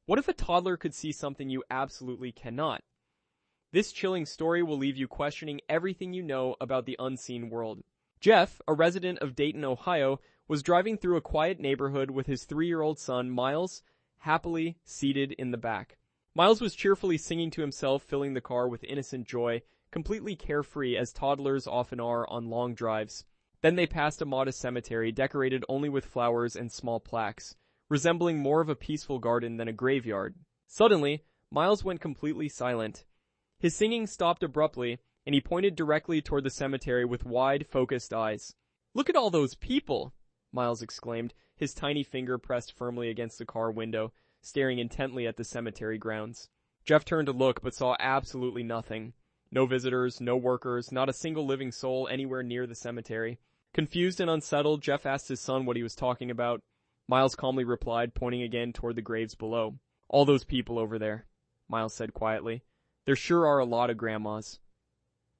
What if a toddler could see something you absolutely cannot? This chilling story will leave you questioning everything you know about the unseen world. Jeff, a resident of Dayton, Ohio, was driving through a quiet neighborhood with his 3-year-old son, Miles, happily seated in the back. Miles was cheerfully singing to himself, filling the car with innocent joy, completely carefree as toddlers often are on long drives. Then they passed a modest cemetery decorated only with flowers and small plaques, resembling more of a peaceful garden than a graveyard. Suddenly, Miles went completely silent. His singing stopped abruptly, and he pointed directly toward the cemetery with wide, focused eyes. "Look at all those people!" Miles exclaimed, his tiny finger pressed firmly against the car window, staring intently at the cemetery grounds. Jeff turned to look, but saw absolutely nothing. No visitors, no workers, not a single living soul anywhere near the cemetery. Confused and unsettled, Jeff asked his son what he was talking about. Miles calmly replied, pointing again toward the graves below. "All those people over there," Miles said quietly. "There sure are a lot of grandmas."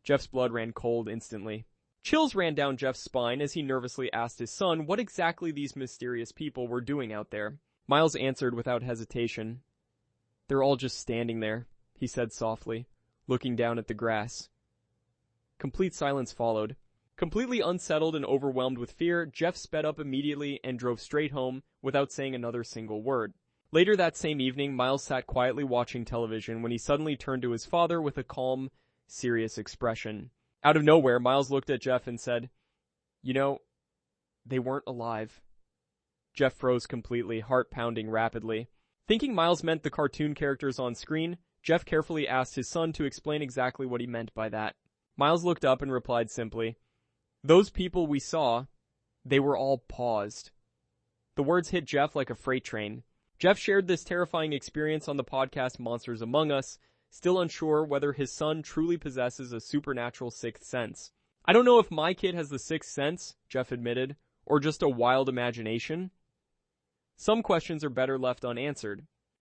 Jeff's blood ran cold instantly. Chills ran down Jeff's spine as he nervously asked his son what exactly these mysterious people were doing out there. Miles answered without hesitation. "They're all just standing there," he said softly, looking down at the grass. Complete silence followed. Completely unsettled and overwhelmed with fear, Jeff sped up immediately and drove straight home without saying another single word. Later that same evening, Miles sat quietly watching television when he suddenly turned to his father with a calm, serious expression. Out of nowhere, Miles looked at Jeff and said, "You know, they weren't alive." Jeff froze completely, heart pounding rapidly. Thinking Miles meant the cartoon characters on screen, Jeff carefully asked his son to explain exactly what he meant by that. Miles looked up and replied simply, "Those people we saw, they were all paused." The words hit Jeff like a freight train. Jeff shared this terrifying experience on the podcast Monsters Among Us, still unsure whether his son truly possesses a supernatural sixth sense. "I don't know if my kid has the sixth sense," Jeff admitted, "or just a wild imagination." Some questions are better left unanswered.